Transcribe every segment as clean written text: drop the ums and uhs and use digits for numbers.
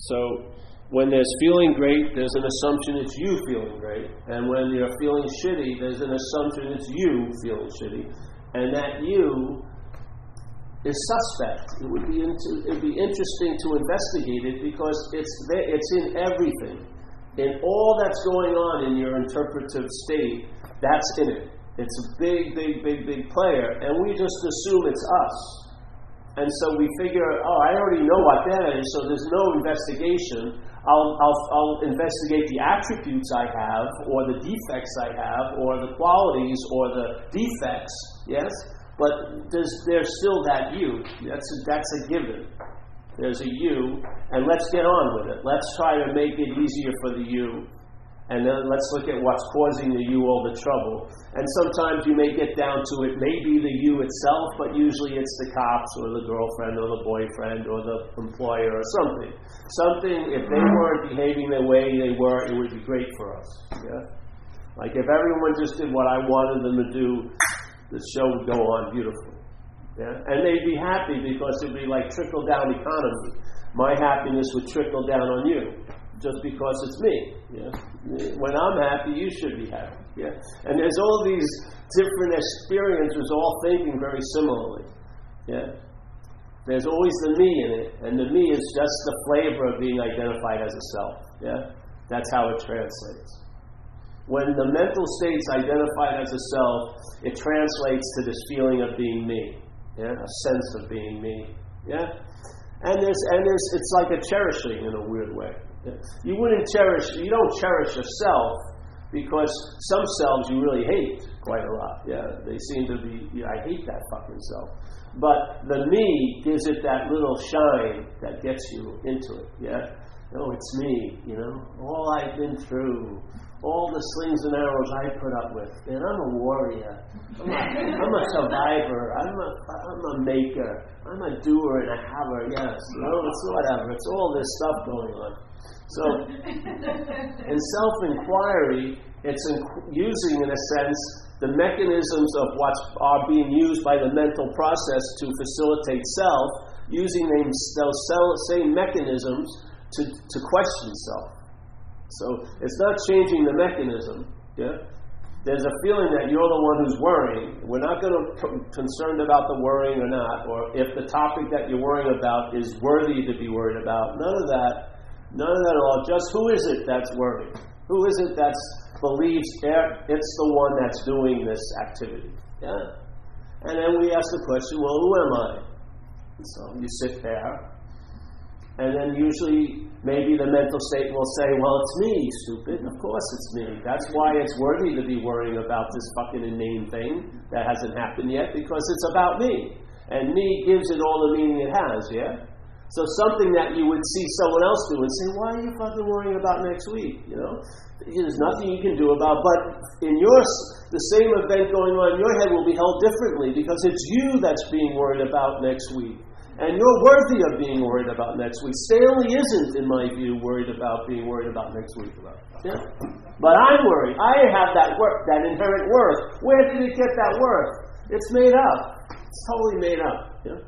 So when there's feeling great, there's an assumption it's you feeling great. And when you're feeling shitty, there's an assumption it's you feeling shitty. And that you is suspect. It would be interesting to investigate it because it's in everything. In all that's going on in your interpretive state, that's in it. It's a big player, and we just assume it's us. And so we figure, I already know what that is, so there's no investigation. I'll investigate the attributes I have, or the defects I have, or the qualities, or the defects, yes? But there's still that you. That's a given. There's a you, and let's get on with it. Let's try to make it easier for the you, and then let's look at what's causing the you all the trouble. And sometimes you may get down to it may be the you itself, but usually it's the cops, or the girlfriend, or the boyfriend, or the employer, or something. If they weren't behaving the way they were, it would be great for us. Yeah? Like if everyone just did what I wanted them to do, the show would go on beautifully. Yeah? And they'd be happy because it'd be like trickle-down economy. My happiness would trickle down on you just because it's me. Yeah? When I'm happy, you should be happy. Yeah? And there's all these different experiences all thinking very similarly. Yeah? There's always the me in it, and the me is just the flavor of being identified as a self. Yeah? That's how it translates. When the mental state's identified as a self, it translates to this feeling of being me. Yeah? A sense of being me. Yeah? And it's like a cherishing in a weird way. Yeah? You don't cherish yourself because some selves you really hate quite a lot. Yeah? They seem to be, I hate that fucking self. But the me gives it that little shine that gets you into it. Yeah? Oh, it's me, all I've been through, all the slings and arrows I put up with. And I'm a warrior. I'm a survivor. I'm a maker. I'm a doer and a haver. Yes, it's whatever. It's all this stuff going on. So, in self-inquiry, it's using, in a sense, the mechanisms of what are being used by the mental process to facilitate self, using those same mechanisms to question self. So it's not changing the mechanism. Yeah? There's a feeling that you're the one who's worrying. We're not going to concerned about the worrying or not, or if the topic that you're worrying about is worthy to be worried about. None of that at all. Just who is it that's worried? Who is it that believes it's the one that's doing this activity? Yeah? And then we ask the question, well, who am I? And so you sit there. And then usually, maybe the mental state will say, well, it's me, stupid. Of course it's me. That's why it's worthy to be worrying about this fucking inane thing that hasn't happened yet, because it's about me. And me gives it all the meaning it has, yeah? So something that you would see someone else do and say, why are you fucking worrying about next week, There's nothing you can do about, but in the same event going on in your head will be held differently, because it's you that's being worried about next week. And you're worthy of being worried about next week. Stanley isn't, in my view, being worried about next week. Yeah? But I'm worried. I have that inherent worth. Where did it get that worth? It's made up. It's totally made up. Yeah?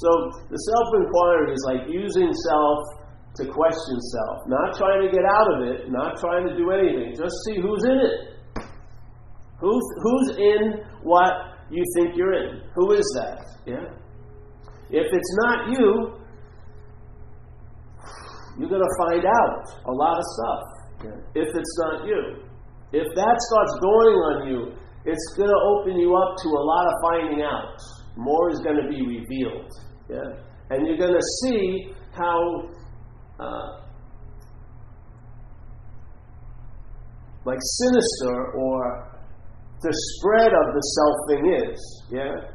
So the self-inquiry is like using self to question self. Not trying to get out of it. Not trying to do anything. Just see who's in it. Who's in what you think you're in. Who is that? Yeah? If it's not you, you're going to find out a lot of stuff. Yeah. If it's not you. If that starts dawning on you, it's going to open you up to a lot of finding out. More is going to be revealed. Yeah? And you're going to see how sinister or the spread of the self thing is. Yeah?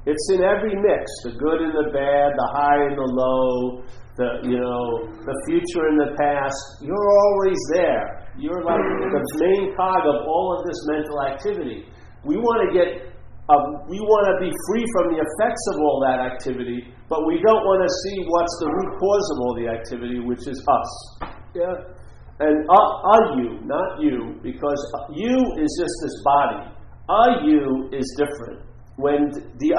It's in every mix, the good and the bad, the high and the low, the future and the past. You're always there. You're like the main cog of all of this mental activity. We want to be free from the effects of all that activity, but we don't want to see what's the root cause of all the activity, which is us. Yeah? And you, not you, because you is just this body. You is different. When the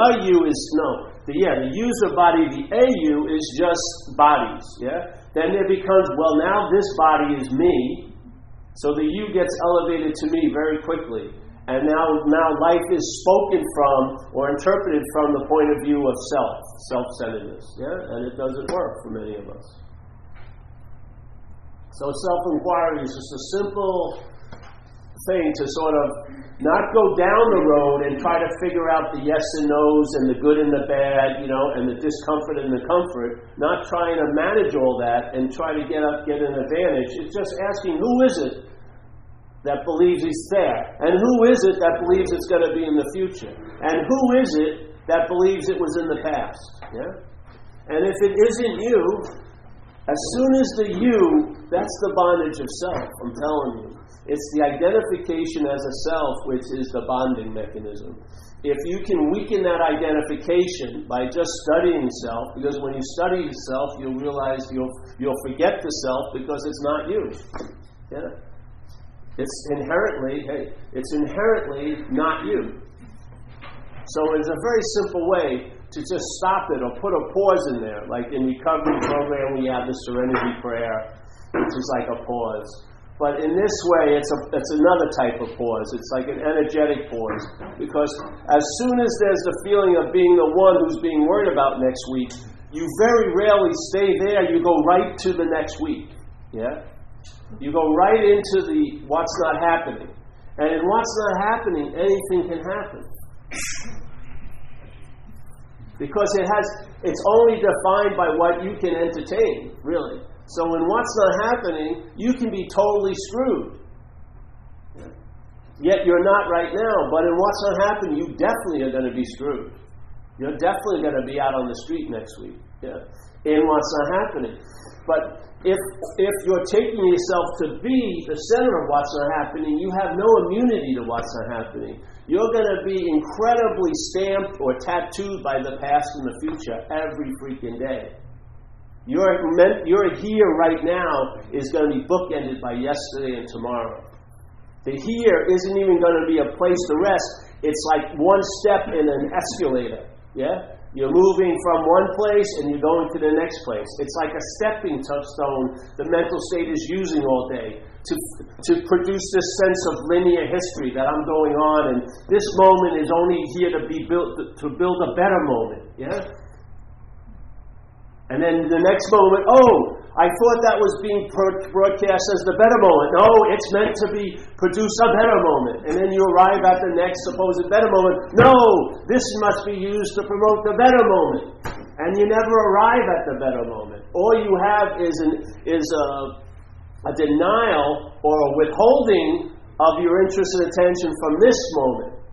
the user body, the AU is just bodies, yeah? then there becomes, well, now this body is me, so the you gets elevated to me very quickly. And now life is spoken from or interpreted from the point of view of self-centeredness. Yeah? And it doesn't work for many of us. So self-inquiry is just a simple thing to sort of not go down the road and try to figure out the yes and no's and the good and the bad, and the discomfort and the comfort. Not trying to manage all that and try to get an advantage. It's just asking, who is it that believes he's there? And who is it that believes it's going to be in the future? And who is it that believes it was in the past? Yeah? And if it isn't you, as soon as the you, that's the bondage of self, I'm telling you. It's the identification as a self which is the bonding mechanism. If you can weaken that identification by just studying self, because when you study self, you'll realize you'll forget the self because it's not you. Yeah? It's inherently not you. So it's a very simple way to just stop it or put a pause in there. Like in recovery program, we have the serenity prayer, which is like a pause. But in this way, it's another type of pause. It's like an energetic pause. Because as soon as there's the feeling of being the one who's being worried about next week, you very rarely stay there. You go right to the next week. Yeah? You go right into the what's not happening. And in what's not happening, anything can happen. Because it's only defined by what you can entertain, really. So in what's not happening, you can be totally screwed. Yet you're not right now, but in what's not happening, you definitely are going to be screwed. You're definitely going to be out on the street next week. Yeah. In what's not happening. But if you're taking yourself to be the center of what's not happening, you have no immunity to what's not happening. You're going to be incredibly stamped or tattooed by the past and the future every freaking day. Your here right now is going to be bookended by yesterday and tomorrow. The here isn't even going to be a place to rest. It's like one step in an escalator. Yeah? You're moving from one place and you're going to the next place. It's like a stepping stone the mental state is using all day to produce this sense of linear history that I'm going on, and this moment is only here to be built to build a better moment. Yeah? And then the next moment, I thought that was being broadcast as the better moment. No, it's meant to produce a better moment. And then you arrive at the next supposed better moment. No, this must be used to promote the better moment. And you never arrive at the better moment. All you have is a denial or a withholding of your interest and attention from this moment.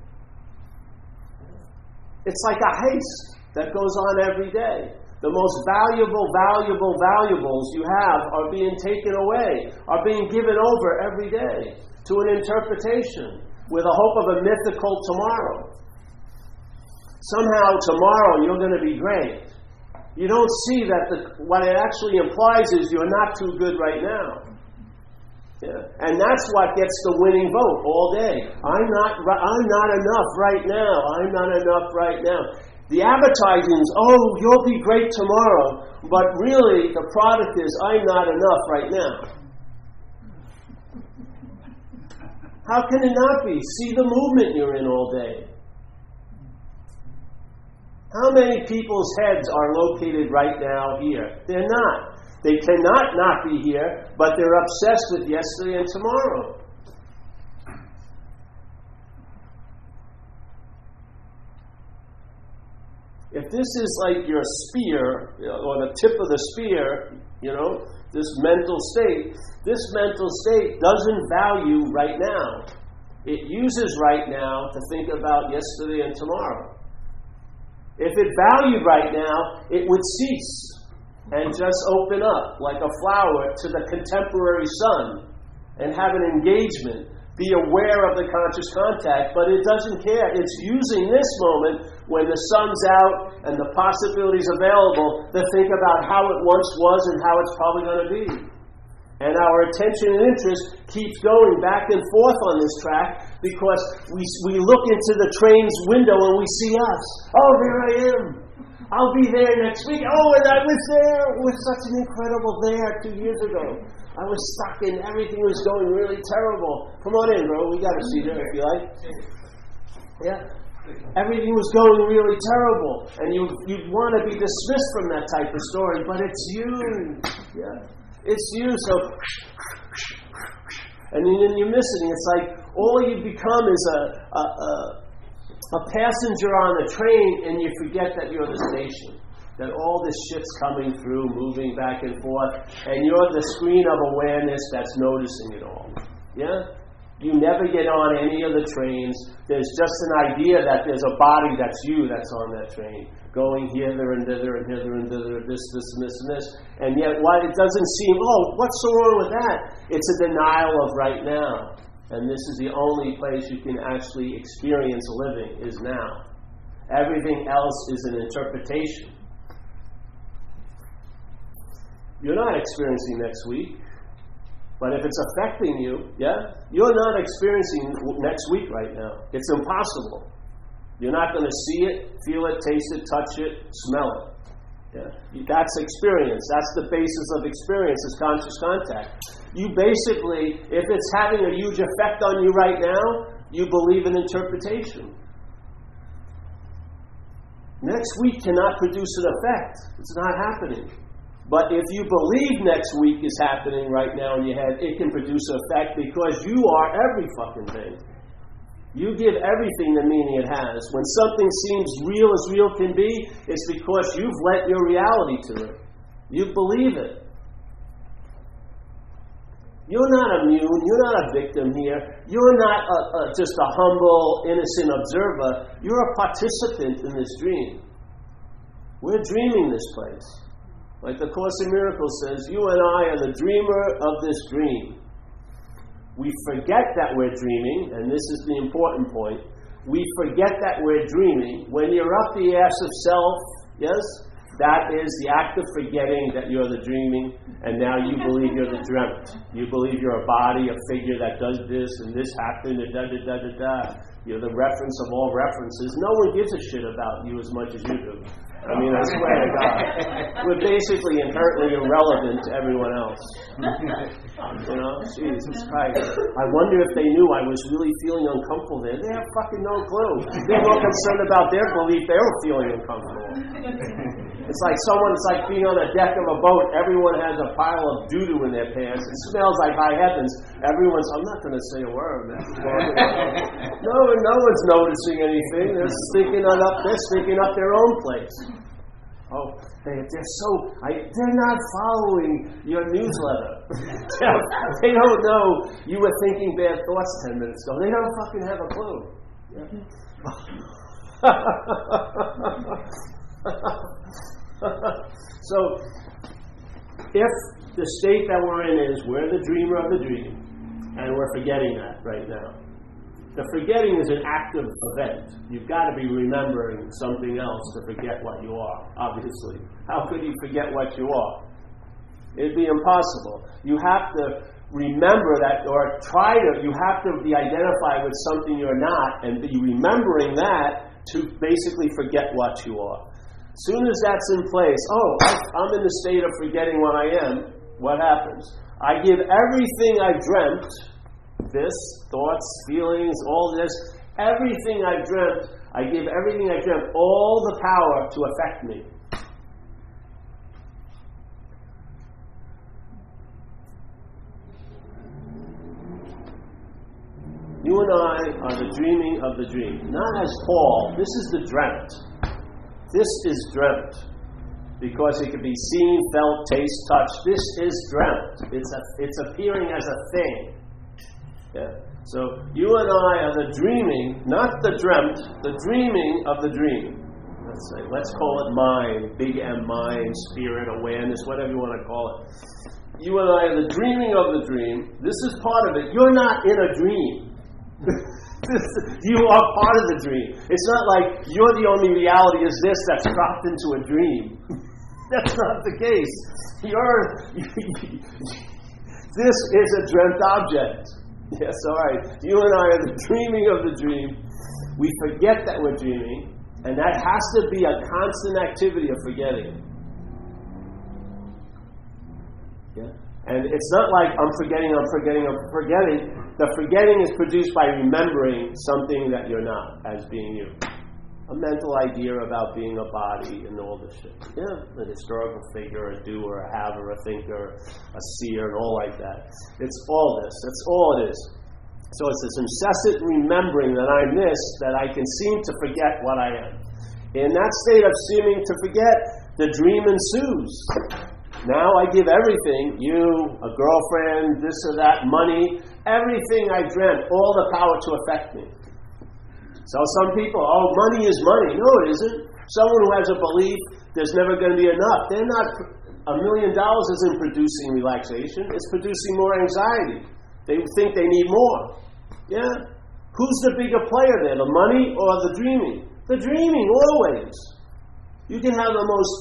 It's like a haste that goes on every day. The most valuables you have are being taken away, are being given over every day to an interpretation with a hope of a mythical tomorrow. Somehow tomorrow you're going to be great. You don't see that what it actually implies is you're not too good right now. Yeah. And that's what gets the winning vote all day. I'm not enough right now. I'm not enough right now. The advertising is, you'll be great tomorrow, but really the product is, I'm not enough right now. How can it not be? See the movement you're in all day. How many people's heads are located right now here? They're not. They cannot not be here, but they're obsessed with yesterday and tomorrow. If this is like your spear, or the tip of the spear, this mental state doesn't value right now. It uses right now to think about yesterday and tomorrow. If it valued right now, it would cease and just open up like a flower to the contemporary sun and have an engagement, be aware of the conscious contact, but it doesn't care. It's using this moment when the sun's out and the possibilities available to think about how it once was and how it's probably going to be. And our attention and interest keeps going back and forth on this track because we look into the train's window and we see us. Oh, there I am. I'll be there next week. Oh, and I was there. It was such an incredible there 2 years ago. I was stuck in, everything was going really terrible. Come on in, bro. We got a seat here if you like. Yeah. Everything was going really terrible. And you'd want to be dismissed from that type of story, but it's you. Yeah. It's you. So, and then you're missing. It's like all you become is a passenger on the train, and you forget that you're the station. That all this shit's coming through, moving back and forth, and you're the screen of awareness that's noticing it all. Yeah? You never get on any of the trains. There's just an idea that there's a body that's you that's on that train, going hither and thither and hither and thither, this and this and this. And yet, why it doesn't seem, what's so wrong with that? It's a denial of right now. And this is the only place you can actually experience living, is now. Everything else is an interpretation. You're not experiencing next week. But if it's affecting you, you're not experiencing next week right now. It's impossible. You're not going to see it, feel it, taste it, touch it, smell it. Yeah? That's experience. That's the basis of experience, is conscious contact. You basically, if it's having a huge effect on you right now, you believe in interpretation. Next week cannot produce an effect. It's not happening. But if you believe next week is happening right now in your head, it can produce an effect because you are every fucking thing. You give everything the meaning it has. When something seems real as real can be, it's because you've lent your reality to it. You believe it. You're not immune. You're not a victim here. You're not just a humble, innocent observer. You're a participant in this dream. We're dreaming this place. Like the Course in Miracles says, you and I are the dreamer of this dream. We forget that we're dreaming, and this is the important point. We forget that we're dreaming. When you're up the ass of self, yes, that is the act of forgetting that you're the dreaming, and now you believe you're the dreamt. You believe you're a body, a figure that does this, and this happened, and da-da-da-da-da. You're the reference of all references. No one gives a shit about you as much as you do. I mean, I swear to God. We're basically inherently irrelevant to everyone else. You know? Jesus Christ. I wonder if they knew I was really feeling uncomfortable there. They have fucking no clue. They're more concerned about their belief they were feeling uncomfortable. It's like being on a deck of a boat. Everyone has a pile of doo-doo in their pants. It smells like high heavens. Everyone's, I'm not going to say a word. No one's noticing anything. They're sneaking up their own place. Oh, they're not following your newsletter. They don't know you were thinking bad thoughts 10 minutes ago. They don't fucking have a clue. So, if the state that we're in is we're the dreamer of the dream, and we're forgetting that right now. The forgetting is an active event. You've got to be remembering something else to forget what you are, obviously. How could you forget what you are? It'd be impossible. You have to remember that, or you have to be identified with something you're not, and be remembering that to basically forget what you are. As soon as that's in place, I'm in the state of forgetting what I am, what happens? I give everything I dreamt, this, thoughts, feelings, all this, everything I've dreamt, I give everything I dreamt all the power to affect me. You and I are the dreaming of the dream. Not as Paul, this is the dreamt. This is dreamt. Because it can be seen, felt, taste, touched. This is dreamt. It's appearing as a thing. Yeah. So you and I are the dreaming, not the dreamt, the dreaming of the dream. Let's call it mind, big M mind, spirit, awareness, whatever you want to call it. You and I are the dreaming of the dream. This is part of it. You're not in a dream. You are part of the dream. It's not like you're the only reality is this that's dropped into a dream. That's not the case. This is a dreamt object. Yes, all right. You and I are the dreaming of the dream. We forget that we're dreaming. And that has to be a constant activity of forgetting. Yeah? And it's not like I'm forgetting. The forgetting is produced by remembering something that you're not as being you. A mental idea about being a body and all this shit. Yeah, a historical figure, a doer, a haver, a thinker, a seer, and all like that. It's all this. That's all it is. So it's this incessant remembering that I'm this, that I can seem to forget what I am. In that state of seeming to forget, the dream ensues. Now I give everything, you, a girlfriend, this or that, money, everything I dreamt, all the power to affect me. So some people, money is money. No, it isn't. Someone who has a belief there's never going to be enough, they're not, $1 million isn't producing relaxation, it's producing more anxiety. They think they need more. Yeah? Who's the bigger player there, the money or the dreaming? The dreaming, always. You can have the most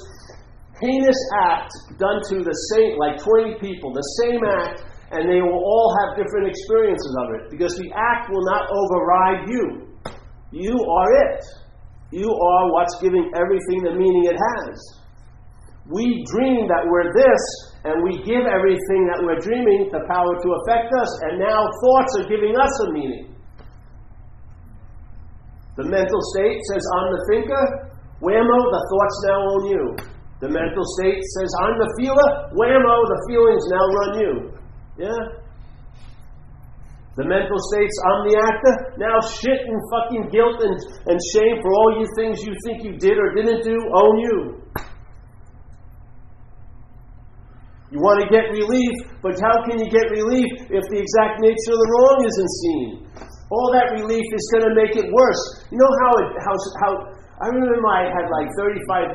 heinous act done to the same, like 20 people, the same act, and they will all have different experiences of it, because the act will not override you. You are it. You are what's giving everything the meaning it has. We dream that we're this, and we give everything that we're dreaming the power to affect us, and now thoughts are giving us a meaning. The mental state says, I'm the thinker, whammo, the thoughts now own you. The mental state says, I'm the feeler, whammo, the feelings now run you. Yeah? The mental states, I'm the actor, now shit and fucking guilt and shame for all you things you think you did or didn't do own you. You want to get relief, but how can you get relief if the exact nature of the wrong isn't seen? All that relief is going to make it worse. You know how I remember I had like $35,000.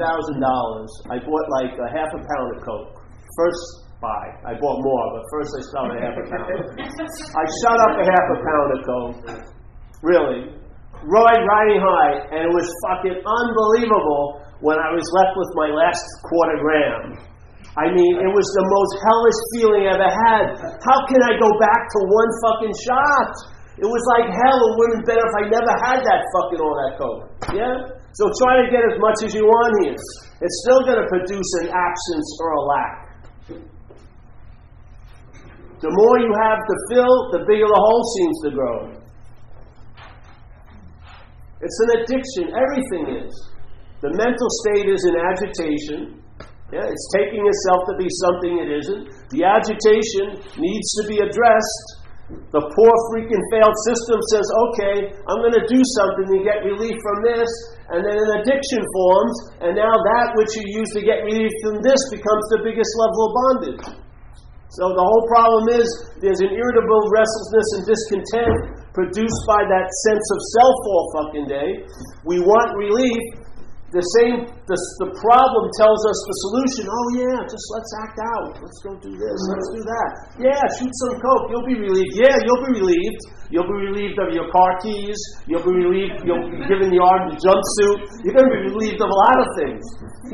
I bought like a half a pound of Coke. First buy. I bought more, but first I started a half a pound. I shot up a half a pound of Coke. Really. Riding high, and it was fucking unbelievable when I was left with my last quarter gram. I mean, it was the most hellish feeling I ever had. How can I go back to one fucking shot? It was like hell. It would have been better if I never had that fucking all that Coke. Yeah? So try to get as much as you want here. It's still going to produce an absence or a lack. The more you have to fill, the bigger the hole seems to grow. It's an addiction. Everything is. The mental state is in agitation. Yeah, it's taking itself to be something it isn't. The agitation needs to be addressed. The poor freaking failed system says, okay, I'm going to do something to get relief from this, and then an addiction forms, and now that which you use to get relief from this becomes the biggest level of bondage. So the whole problem is there's an irritable restlessness and discontent produced by that sense of self all fucking day. We want relief. The problem tells us the solution. Oh yeah, just let's act out. Let's go do this. Let's do that. Yeah, shoot some coke. You'll be relieved. Yeah, you'll be relieved. You'll be relieved of your car keys. You'll be relieved. You'll be given the orange jumpsuit. You're going to be relieved of a lot of things.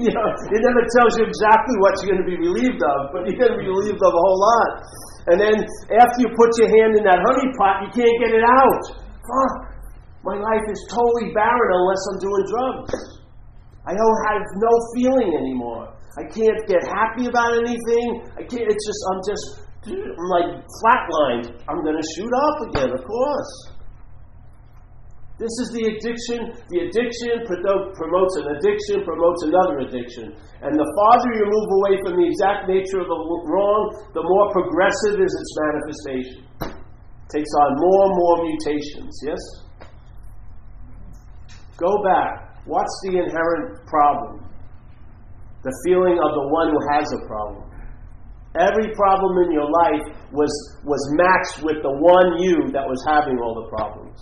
You know, it never tells you exactly what you're going to be relieved of, but you're going to be relieved of a whole lot. And then after you put your hand in that honey pot, you can't get it out. Fuck. My life is totally barren unless I'm doing drugs. I don't have no feeling anymore. I can't get happy about anything. I'm like flatlined. I'm going to shoot up again, of course. This is the addiction. The addiction promotes an addiction, promotes another addiction. And the farther you move away from the exact nature of the wrong, the more progressive is its manifestation. It takes on more and more mutations, yes? Go back. What's the inherent problem? The feeling of the one who has a problem. Every problem in your life was matched with the one you that was having all the problems.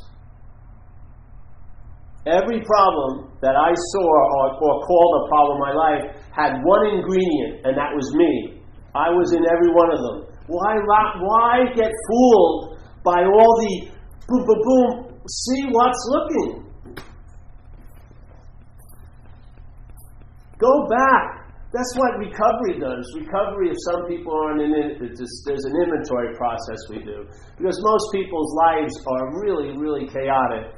Every problem that I saw or called a problem in my life had one ingredient, and that was me. I was in every one of them. Why get fooled by all the boom, boom, boom? See what's looking. Go back. That's what recovery does. Recovery, if some people aren't in it, there's an inventory process we do. Because most people's lives are really, really chaotic.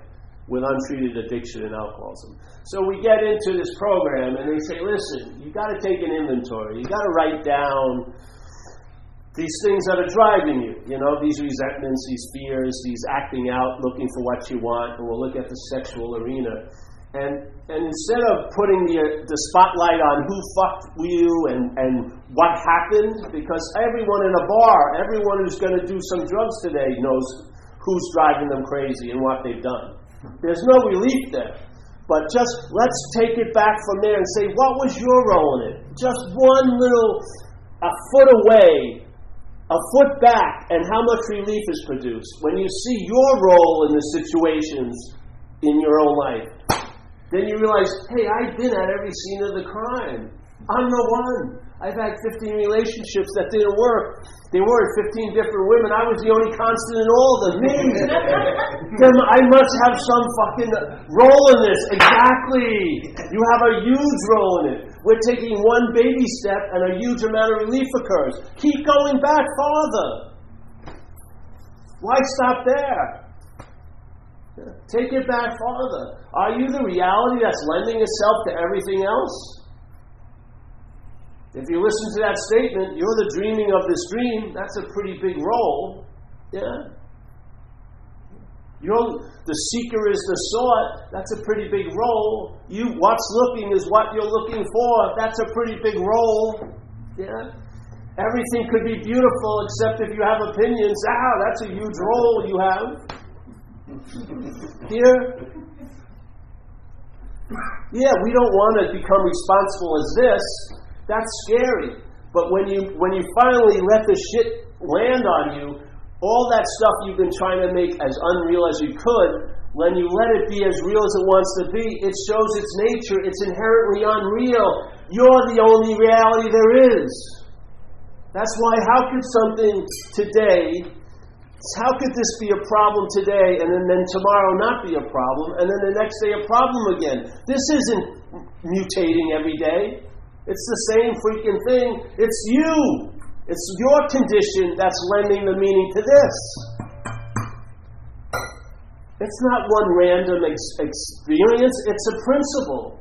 with untreated addiction and alcoholism. So we get into this program and they say, listen, you got to take an inventory. You got to write down these things that are driving you, these resentments, these fears, these acting out, looking for what you want, and we'll look at the sexual arena. And instead of putting the spotlight on who fucked you and what happened, because everyone in a bar, everyone who's going to do some drugs today knows who's driving them crazy and what they've done. There's no relief there. But just let's take it back from there and say, what was your role in it? Just a foot away, a foot back, and how much relief is produced when you see your role in the situations in your own life. Then you realize, hey, I've been at every scene of the crime. I'm the one. I've had 15 relationships that didn't work. They were 15 different women. I was the only constant in all of them. Me. Then I must have some fucking role in this. Exactly. You have a huge role in it. We're taking one baby step and a huge amount of relief occurs. Keep going back farther. Why stop there? Take it back farther. Are you the reality that's lending itself to everything else? If you listen to that statement, you're the dreaming of this dream, that's a pretty big role. Yeah? The seeker is the sought, that's a pretty big role. What's looking is what you're looking for, that's a pretty big role. Yeah? Everything could be beautiful except if you have opinions. That's a huge role you have. Here? Yeah, we don't want to become responsible as this. That's scary. But when you finally let the shit land on you, all that stuff you've been trying to make as unreal as you could, when you let it be as real as it wants to be, it shows its nature. It's inherently unreal. You're the only reality there is. That's why how could this be a problem today and then tomorrow not be a problem and then the next day a problem again? This isn't mutating every day. It's the same freaking thing. It's you. It's your condition that's lending the meaning to this. It's not one random experience. It's a principle.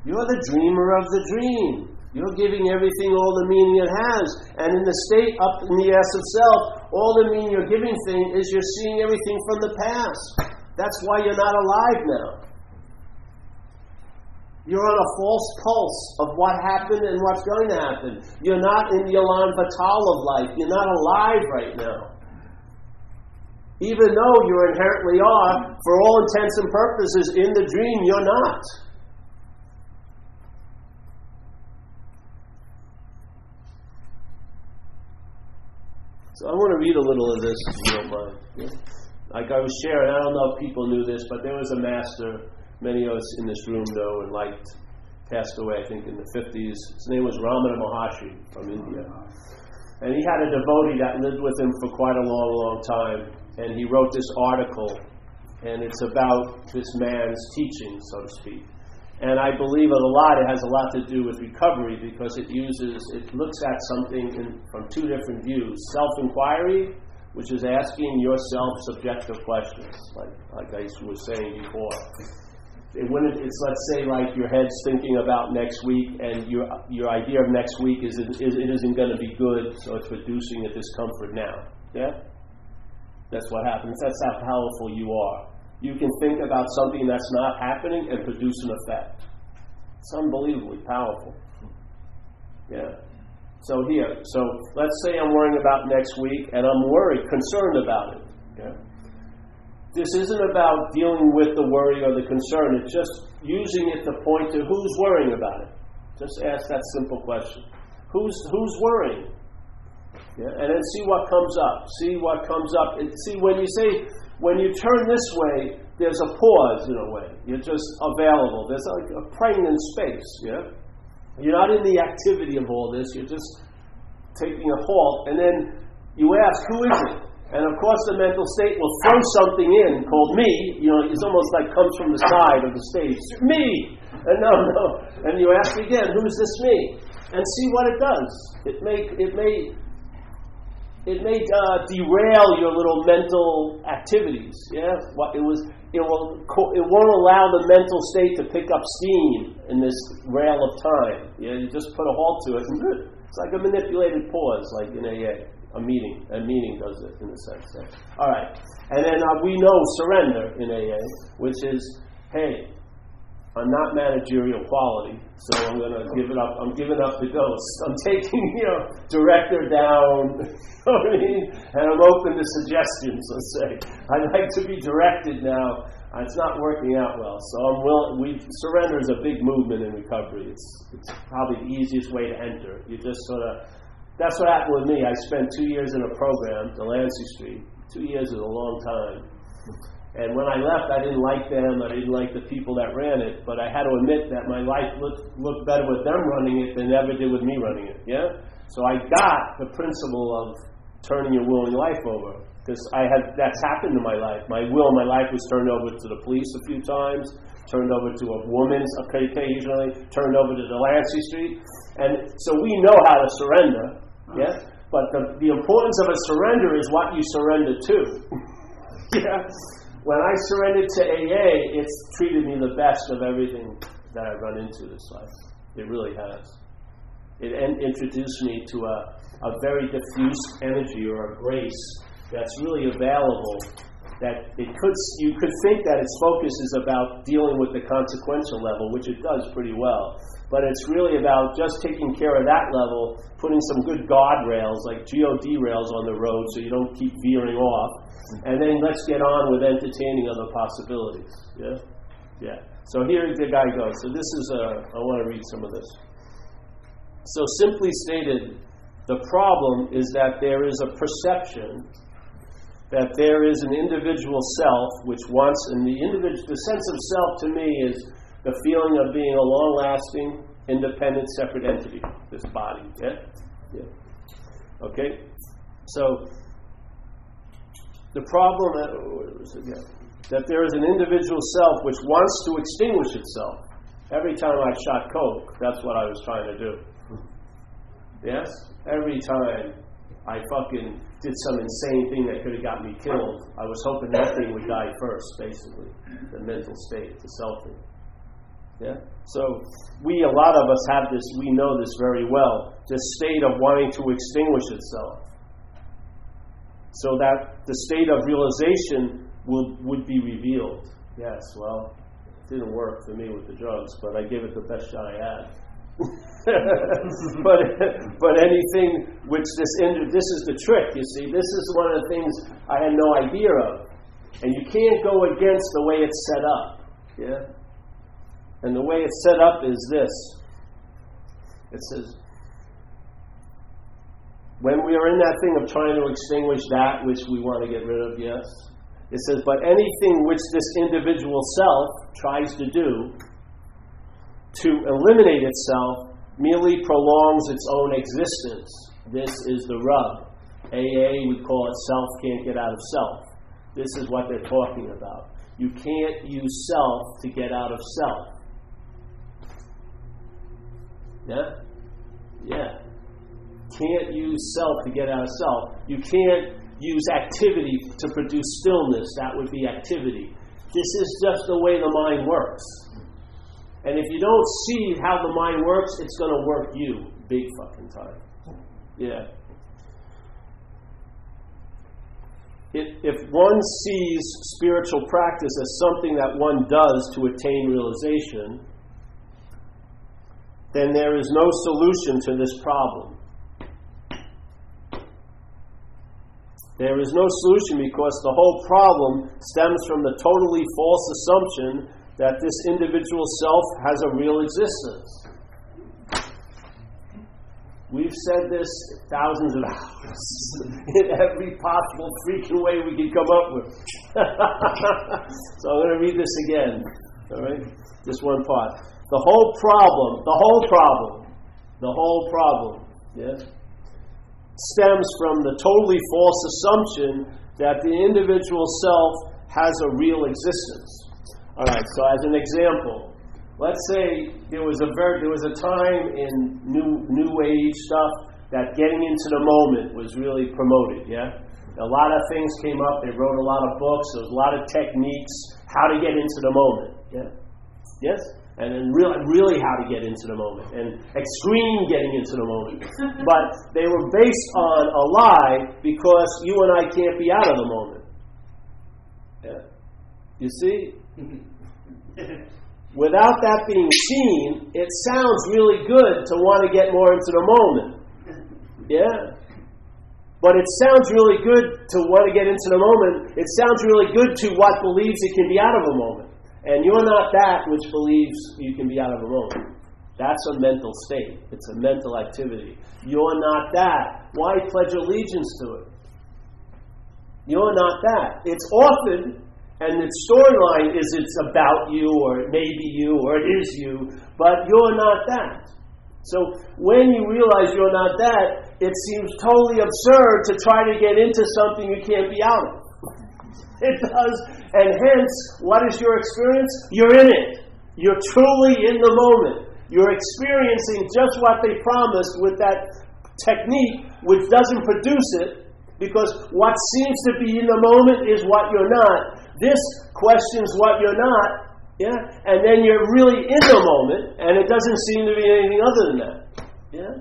You're the dreamer of the dream. You're giving everything all the meaning it has. And in the state up in the ass of self, all the meaning you're giving thing is you're seeing everything from the past. That's why you're not alive now. You're on a false pulse of what happened and what's going to happen. You're not in the elan vital of life. You're not alive right now. Even though you inherently are, for all intents and purposes, in the dream, you're not. So I want to read a little of this, if you don't mind. Like I was sharing, I don't know if people knew this, but there was a master many of us in this room know and liked, passed away, I think, in the 50s. His name was Ramana Maharshi from India. And he had a devotee that lived with him for quite a long, long time. And he wrote this article, and it's about this man's teaching, so to speak. And I believe it has a lot to do with recovery because it looks at something from two different views. Self-inquiry, which is asking yourself subjective questions, like I was saying before. It's, let's say, like your head's thinking about next week, and your idea of next week is it isn't going to be good, so it's producing a discomfort now. Yeah? That's what happens. That's how powerful you are. You can think about something that's not happening and produce an effect. It's unbelievably powerful. Yeah. So let's say I'm worrying about next week, and I'm concerned about it. Yeah. This isn't about dealing with the worry or the concern. It's just using it to point to who's worrying about it. Just ask that simple question. Who's worrying? Yeah? And then see what comes up. See what comes up. See, when you turn this way, there's a pause in a way. You're just available. There's like a pregnant space. Yeah? You're not in the activity of all this. You're just taking a halt. And then you ask, who is it? And of course the mental state will throw something in called me. It's almost like comes from the side of the stage. Me! And no. And you ask again, who is this me? And see what it does. It may it may derail your little mental activities. Yeah, it won't allow the mental state to pick up steam in this rail of time. Yeah, you just put a halt to it, and it's like a manipulated pause, like in AA. A meeting does it in a sense. Yeah. All right, and then we know surrender in AA, which is, hey, I'm not managerial quality, so I'm going to give it up. I'm giving up the ghost. I'm taking, director down, and I'm open to suggestions, let's say. I'd like to be directed now. It's not working out well, so I'm willing. Surrender is a big movement in recovery. It's probably the easiest way to enter. You just sort of, that's what happened with me. I spent 2 years in a program, Delancey Street. 2 years is a long time. And when I left, I didn't like them. I didn't like the people that ran it. But I had to admit that my life looked better with them running it than it ever did with me running it. Yeah? So I got the principle of turning your will and your life over. Because that's happened in my life. My will and my life was turned over to the police a few times, turned over to a woman's occasionally, turned over to Delancey Street. And so we know how to surrender. Yeah? But the importance of a surrender is what you surrender to. Yeah? When I surrendered to AA, it's treated me the best of everything that I've run into this life. It really has. It introduced me to a very diffuse energy or a grace that's really available. That you could think that its focus is about dealing with the consequential level, which it does pretty well. But it's really about just taking care of that level, putting some good guardrails, like GOD rails on the road so you don't keep veering off. And then let's get on with entertaining other possibilities. Yeah? Yeah. So here the guy goes. So this is, I want to read some of this. So simply stated, the problem is that there is a perception that there is an individual self which wants, and the sense of self to me is the feeling of being a long-lasting, independent, separate entity, this body. Yeah? Yeah. Okay? So, the problem that there is an individual self which wants to extinguish itself. Every time I shot coke, that's what I was trying to do. Yes? Every time I fucking did some insane thing that could have got me killed, I was hoping that thing would die first, basically. The mental state, the self thing. Yeah? So, a lot of us have this, we know this very well, this state of wanting to extinguish itself. So that the state of realization would be revealed. Yes, well, it didn't work for me with the drugs, but I gave it the best shot I had. but anything which this is the trick, you see. This is one of the things I had no idea of. And you can't go against the way it's set up. Yeah? And the way it's set up is this. It says, when we are in that thing of trying to extinguish that which we want to get rid of, yes, it says, but anything which this individual self tries to do to eliminate itself merely prolongs its own existence. This is the rub. AA, we call it self can't get out of self. This is what they're talking about. You can't use self to get out of self. Yeah? Yeah. Can't use self to get out of self. You can't use activity to produce stillness. That would be activity. This is just the way the mind works. And if you don't see how the mind works, it's going to work you big fucking time. Yeah. If one sees spiritual practice as something that one does to attain realization, then there is no solution to this problem. There is no solution because the whole problem stems from the totally false assumption that this individual self has a real existence. We've said this thousands of hours in every possible freaking way we can come up with. So I'm going to read this again. All right? Just one part. The whole problem, yes, stems from the totally false assumption that the individual self has a real existence. All right, so as an example, let's say there was a time in New Age stuff that getting into the moment was really promoted, yeah? A lot of things came up. They wrote a lot of books. There was a lot of techniques, how to get into the moment, yeah? Yes? And then really how to get into the moment, and extreme getting into the moment. But they were based on a lie, because you and I can't be out of the moment. Yeah. You see? Without that being seen, it sounds really good to want to get more into the moment. Yeah. But it sounds really good to want to get into the moment. It sounds really good to what believes it can be out of a moment. And you're not that which believes you can be out of a moment. That's a mental state. It's a mental activity. You're not that. Why pledge allegiance to it? You're not that. It's often, and its storyline is it's about you, or it may be you, or it is you, but you're not that. So when you realize you're not that, it seems totally absurd to try to get into something you can't be out of. It does. And hence, what is your experience? You're in it. You're truly in the moment. You're experiencing just what they promised with that technique, which doesn't produce it, because what seems to be in the moment is what you're not. This questions what you're not, yeah? And then you're really in the moment, and it doesn't seem to be anything other than that, yeah?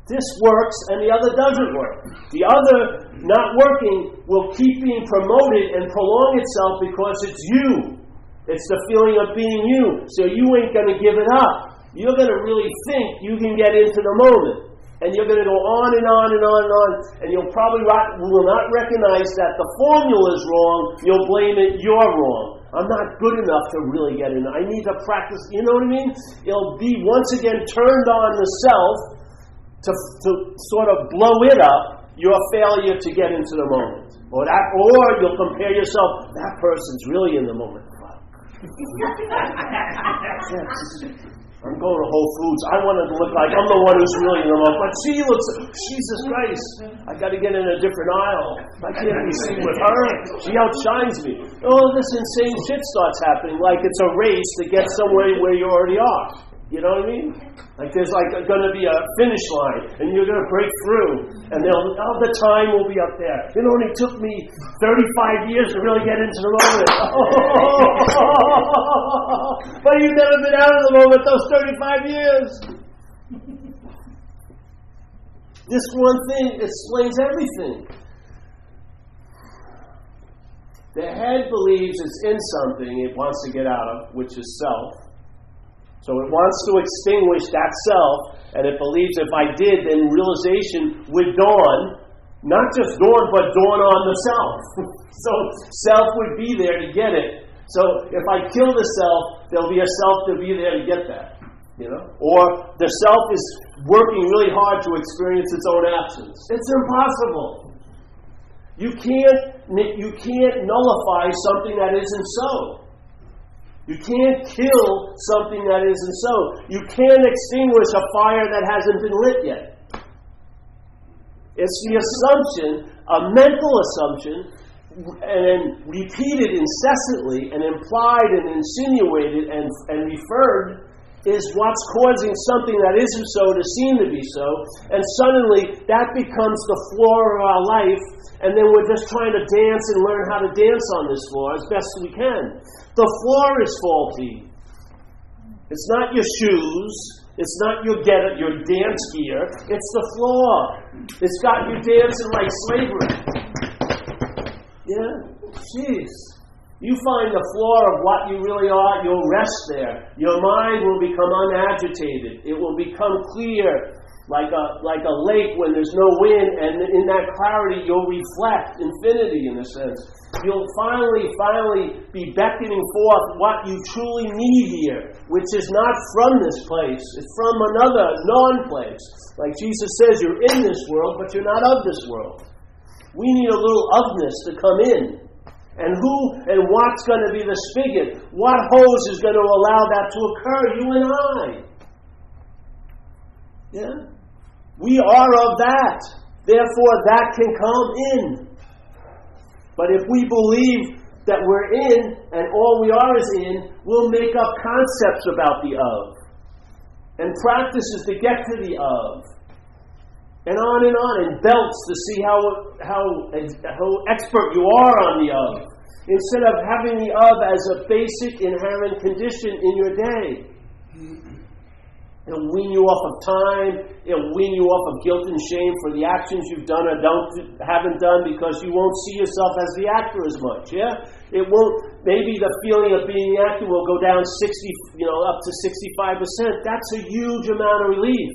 This works, and the other doesn't work. The other, not working, will keep being promoted and prolong itself because it's you. It's the feeling of being you. So you ain't going to give it up. You're going to really think you can get into the moment. And you're going to go on and on and on and on. And you'll probably will not recognize that the formula is wrong. You'll blame it, you're wrong. I'm not good enough to really get in. I need to practice. You know what I mean? It'll be once again turned on the self to sort of blow it up, your failure to get into the moment. Or you'll compare yourself, that person's really in the moment. I'm going to Whole Foods. I want to look like I'm the one who's really in the moment. But she looks, Jesus Christ, I got to get in a different aisle. I can't be seen with her. She outshines me. Oh, this insane shit starts happening, like it's a race to get somewhere where you already are. You know what I mean? Like there's going to be a finish line, and you're going to break through, and the time will be up there. It only took me 35 years to really get into the moment. But you've never been out of the moment those 35 years. This one thing explains everything. The head believes it's in something it wants to get out of, which is self. So it wants to extinguish that self, and it believes if I did, then realization would dawn. Not just dawn, but dawn on the self. So self would be there to get it. So if I kill the self, there'll be a self to be there to get that. You know? Or the self is working really hard to experience its own absence. It's impossible. You can't nullify something that isn't so. You can't kill something that isn't so. You can't extinguish a fire that hasn't been lit yet. It's the assumption, a mental assumption, and repeated incessantly and implied and insinuated and referred, is what's causing something that isn't so to seem to be so. And suddenly that becomes the floor of our life, and then we're just trying to dance and learn how to dance on this floor as best we can. The floor is faulty. It's not your shoes. It's not your dance gear. It's the floor. It's got you dancing like slavery. Yeah? Jeez. You find the floor of what you really are, you'll rest there. Your mind will become unagitated. It will become clear, like a lake when there's no wind, and in that clarity you'll reflect infinity in a sense. You'll finally be beckoning forth what you truly need here, which is not from this place. It's from another non-place. Like Jesus says, you're in this world, but you're not of this world. We need a little ofness to come in. And who and what's going to be the spigot? What hose is going to allow that to occur? You and I. Yeah? We are of that. Therefore, that can come in. But if we believe that we're in, and all we are is in, we'll make up concepts about the of. And practices to get to the of. and belts to see how expert you are on the of. Instead of having the of as a basic inherent condition in your day. It'll wean you off of time. It'll wean you off of guilt and shame for the actions you've done or haven't done, because you won't see yourself as the actor as much. Yeah, it won't. Maybe the feeling of being the actor will go down up to 65%. That's a huge amount of relief.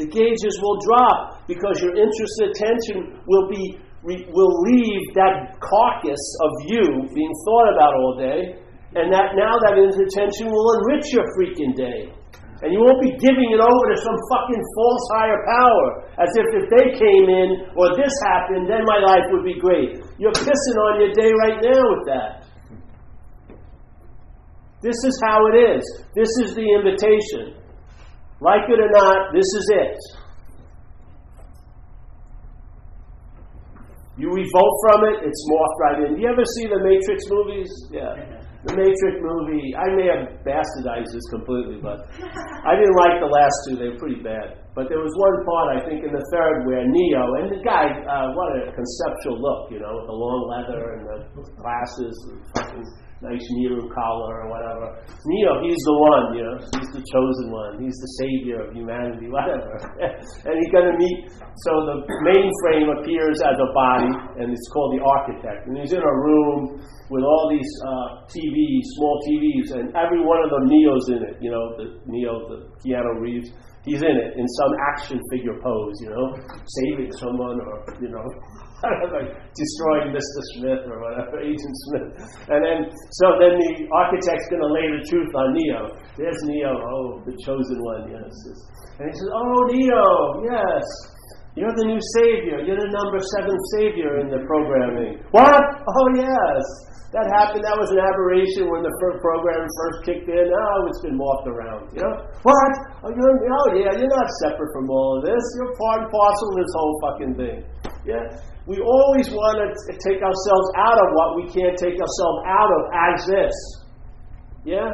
The gauges will drop because your interest and attention will leave that carcass of you being thought about all day. And that intention will enrich your freaking day. And you won't be giving it over to some fucking false higher power, as if they came in, or this happened, then my life would be great. You're pissing on your day right now with that. This is how it is. This is the invitation. Like it or not, this is it. You revolt from it, it's morphed right in. Do you ever see the Matrix movies? Yeah. The Matrix movie, I may have bastardized this completely, but I didn't like the last two. They were pretty bad. But there was one part, I think, in the third where Neo, and the guy, what a conceptual look, with the long leather and the glasses, and fucking nice Nehru collar or whatever. Neo, he's the one, he's the chosen one. He's the savior of humanity, whatever. And he's going to meet, so the mainframe appears as a body, and it's called the architect. And he's in a room with all these TVs, small TVs, and every one of them, Neo's in it. The Keanu Reeves, he's in it in some action figure pose, saving someone or, destroying Mr. Smith or whatever, Agent Smith. And then the architect's going to lay the truth on Neo. There's Neo, the chosen one, yes. And he says, Neo, yes. You're the new savior. You're the number 7 savior in the programming. What? Oh, yes. That happened. That was an aberration when the program first kicked in. It's been morphed around. What? You're not separate from all of this. You're part and parcel of this whole fucking thing. Yeah? We always want to take ourselves out of what we can't take ourselves out of as this. Yeah?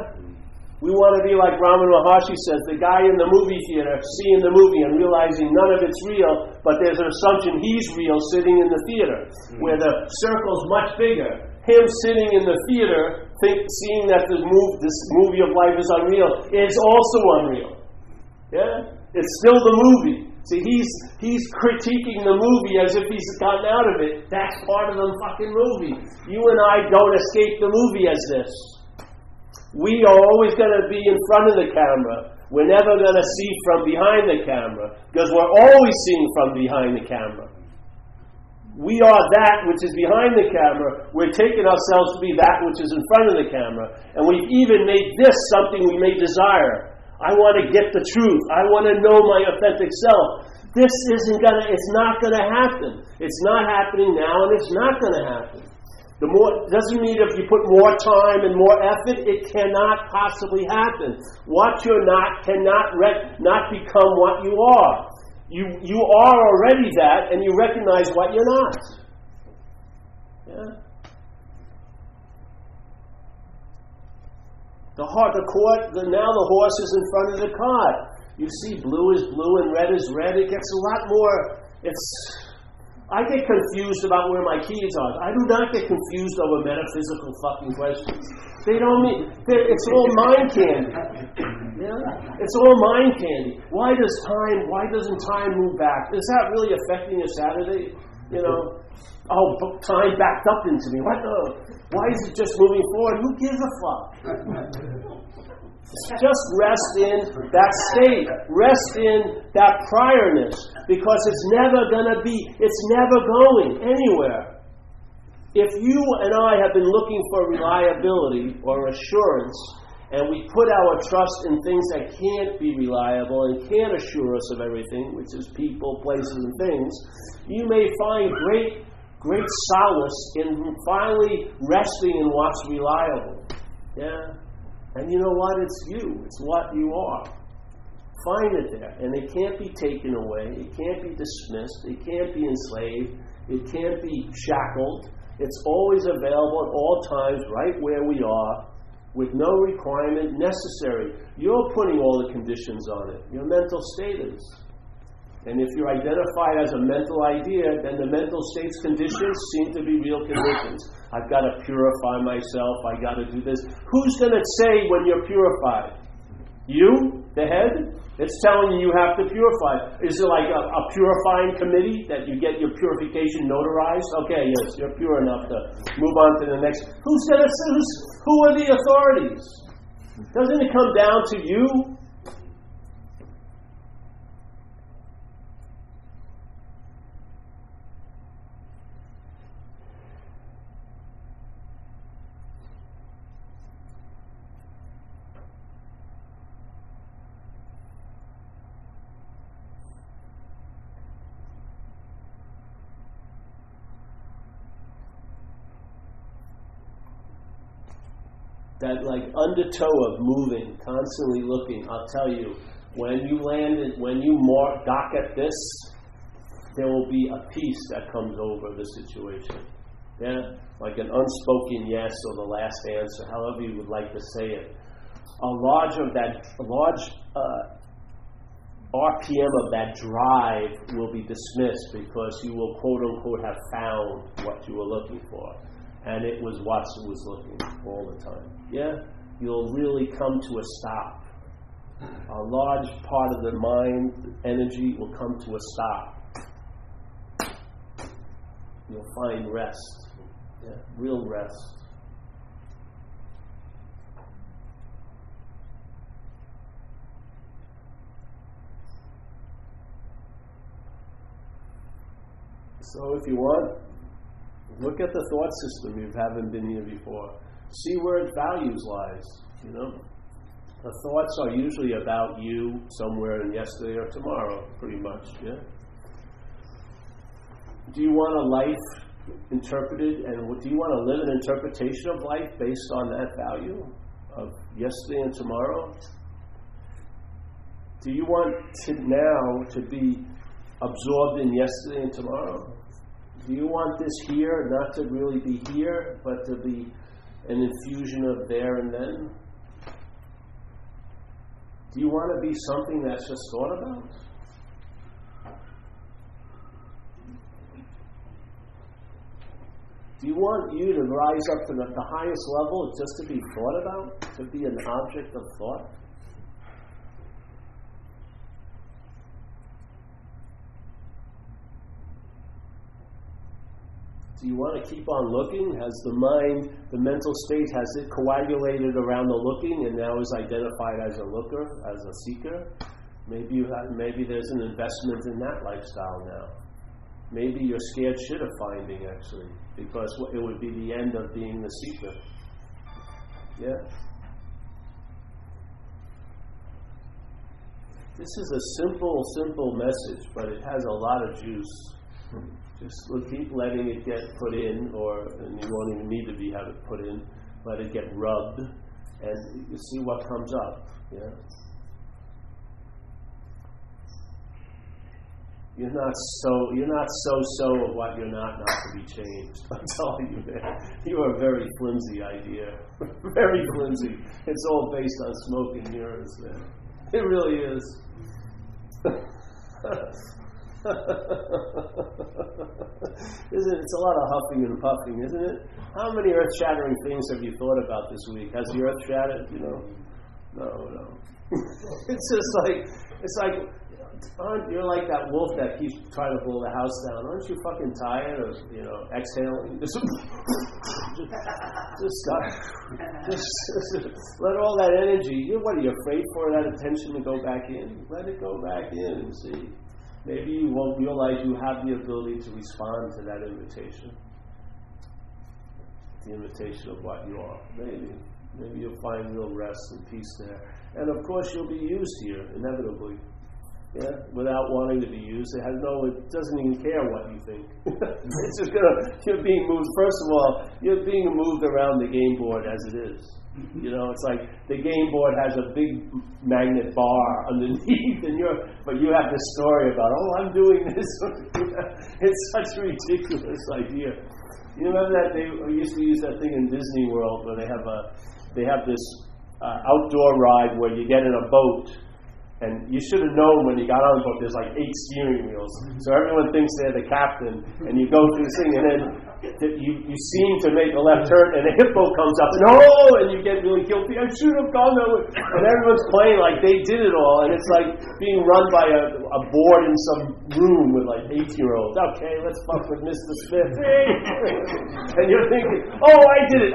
We want to be like Ramana Maharshi says, the guy in the movie theater seeing the movie and realizing none of it's real, but there's an assumption he's real sitting in the theater, where the circle's much bigger. Him sitting in the theater, seeing that this movie of life is unreal, is also unreal. Yeah? It's still the movie. See, he's critiquing the movie as if he's gotten out of it. That's part of the fucking movie. You and I don't escape the movie as this. We are always going to be in front of the camera. We're never going to see from behind the camera, because we're always seeing from behind the camera. We are that which is behind the camera. We're taking ourselves to be that which is in front of the camera. And we've even made this something we may desire. I want to get the truth. I want to know my authentic self. This it's not going to happen. It's not happening now, and it's not going to happen. Doesn't mean if you put more time and more effort, it cannot possibly happen. What you're not cannot not become what you are. You are already that, and you recognize what you're not. Yeah. Now the horse is in front of the cart. You see, blue is blue and red is red. It gets a lot more. I get confused about where my keys are. I do not get confused over metaphysical fucking questions. They don't mean. It's all mind candy. Yeah? It's all mind candy. Why doesn't time move back? Is that really affecting your Saturday? Time backed up into me. What the? Why is it just moving forward? Who gives a fuck? Just rest in that state. Rest in that priorness. Because it's never going anywhere. If you and I have been looking for reliability or assurance, and we put our trust in things that can't be reliable and can't assure us of everything, which is people, places, and things, you may find great solace in finally resting in what's reliable. Yeah? And you know what? It's you. It's what you are. Find it there. And it can't be taken away. It can't be dismissed. It can't be enslaved. It can't be shackled. It's always available at all times, right where we are. with no requirement necessary. You're putting all the conditions on it. Your mental state is. And if you're identified as a mental idea, then the mental state's conditions seem to be real conditions. I've got to purify myself. I've got to do this. Who's going to say when you're purified? You? The head? It's telling you have to purify. Is it like a purifying committee that you get your purification notarized? Okay, yes, you're pure enough to move on to the next. Who are the authorities? Doesn't it come down to you? That like undertow of moving, constantly looking. I'll tell you, when you dock at this, there will be a peace that comes over the situation. Yeah, like an unspoken yes or the last answer, however you would like to say it. A large RPM of that drive will be dismissed because you will quote unquote have found what you were looking for. And it was what it was looking all the time. Yeah? You'll really come to a stop. A large part of the mind energy will come to a stop. You'll find rest. Yeah? Real rest. So if you want, look at the thought system. You haven't been here before. See where its values lies. You know, the thoughts are usually about you somewhere in yesterday or tomorrow, pretty much. Yeah. Do you want a life interpreted, and do you want to live an interpretation of life based on that value of yesterday and tomorrow? Do you want now to be absorbed in yesterday and tomorrow? Do you want this here not to really be here, but to be an infusion of there and then? Do you want to be something that's just thought about? Do you want you to rise up to the highest level just to be thought about? To be an object of thought? Do you want to keep on looking? Has the mind, the mental state, has it coagulated around the looking and now is identified as a looker, as a seeker? Maybe there's an investment in that lifestyle now. Maybe you're scared shit of finding, actually, because it would be the end of being the seeker. Yeah? This is a simple message, but it has a lot of juice. Just keep letting it get put in, and you won't even need to have it put in. Let it get rubbed, and you see what comes up. Yeah. You're not so of what you're not to be changed. I'm telling you, man. You are a very flimsy idea. Very flimsy. It's all based on smoke and mirrors, man. It really is. It's a lot of huffing and puffing, isn't it? How many earth-shattering things have you thought about this week? Has the earth shattered? No. It's like you're like that wolf that keeps trying to blow the house down. Aren't you fucking tired of exhaling? Just let all that energy. What are you afraid for that attention to go back in? Let it go back in and see. Maybe you won't realize you have the ability to respond to that invitation. The invitation of what you are. Maybe you'll find real rest and peace there. And of course you'll be used here, inevitably. Yeah? Without wanting to be used. It doesn't even care what you think. It's just you're being moved. First of all, you're being moved around the game board as it is. It's like the game board has a big magnet bar underneath, but you have this story about, I'm doing this. It's such a ridiculous idea. You remember that they used to use that thing in Disney World where they have they have this outdoor ride where you get in a boat, and you should have known when you got on the boat there's like 8 steering wheels. So everyone thinks they're the captain, and you go through this thing, and then you seem to make a left turn, and a hippo comes up, and you get really guilty. I should have gone that way. And everyone's playing like they did it all, and it's like being run by a board in some room with like 18-year-olds. Okay, let's fuck with Mr. Smith. And you're thinking, oh, I did it.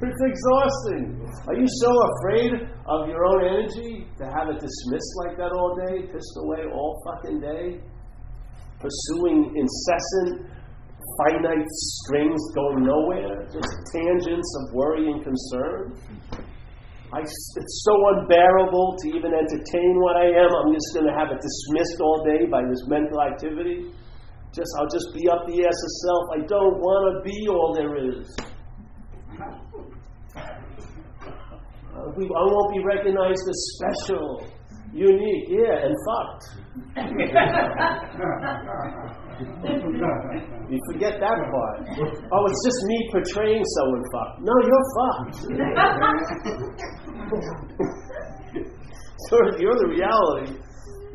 It's exhausting. Are you so afraid of your own energy to have it dismissed like that all day, pissed away all fucking day, pursuing incessant, finite strings going nowhere, just tangents of worry and concern? It's so unbearable to even entertain what I am. I'm just going to have it dismissed all day by this mental activity. I'll just be up the ass of self. I don't want to be all there is. I won't be recognized as special, unique, and fucked. You forget that part. Oh, it's just me portraying someone fucked. No, you're fucked. So if you're the reality,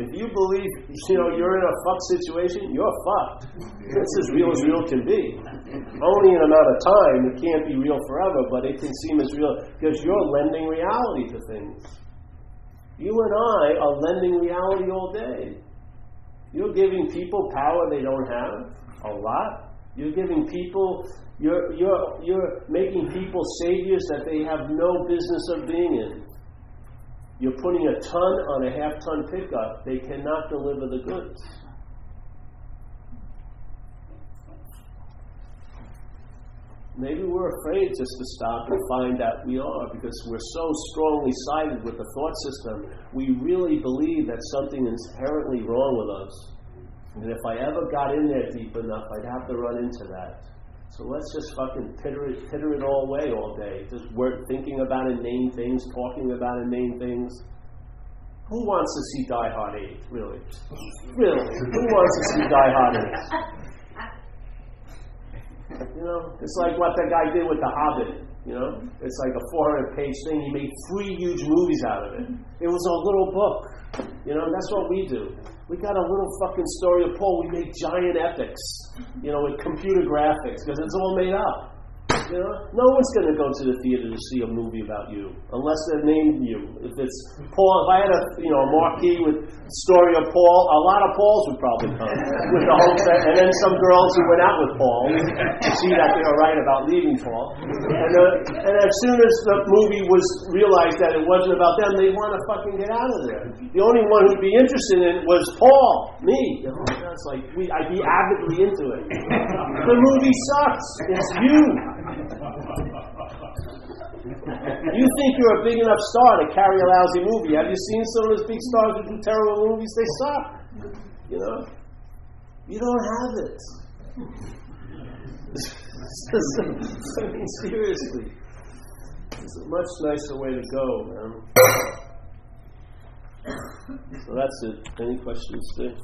if you believe, you're in a fucked situation, you're fucked. It's as real can be. Only in an amount of time. It can't be real forever, but it can seem as real because you're lending reality to things. You and I are lending reality all day. You're giving people power they don't have, a lot. You're giving people, you're making people saviors that they have no business of being in. You're putting a ton on a half-ton pickup. They cannot deliver the goods. Maybe we're afraid just to stop and find that we are, because we're so strongly sided with the thought system. We really believe that something is inherently wrong with us. And if I ever got in there deep enough, I'd have to run into that. So let's just fucking pitter it all away all day. Just thinking about inane things, talking about inane things. Who wants to see Die Hard 8, really? Really? Who wants to see Die Hard 8? It's like what that guy did with The Hobbit. It's like a 400-page thing. He made 3 huge movies out of it. It was a little book. That's what we do. We got a little fucking story of Paul. We make giant epics, with computer graphics, because it's all made up. No one's going to go to the theater to see a movie about you, unless they're named you. If it's Paul, if I had a marquee with story of Paul, a lot of Pauls would probably come with the whole set, and then some girls who went out with Paul to see that they were right about leaving Paul. And as soon as the movie was realized that it wasn't about them, they want to fucking get out of there. The only one who'd be interested in it was Paul, me. It's like I'd be avidly into it. The movie sucks. It's you. You think you're a big enough star to carry a lousy movie. Have you seen some of those big stars who do terrible movies? They suck. You don't have it. I mean, seriously. It's a much nicer way to go, man. So that's it. Any questions, Steve?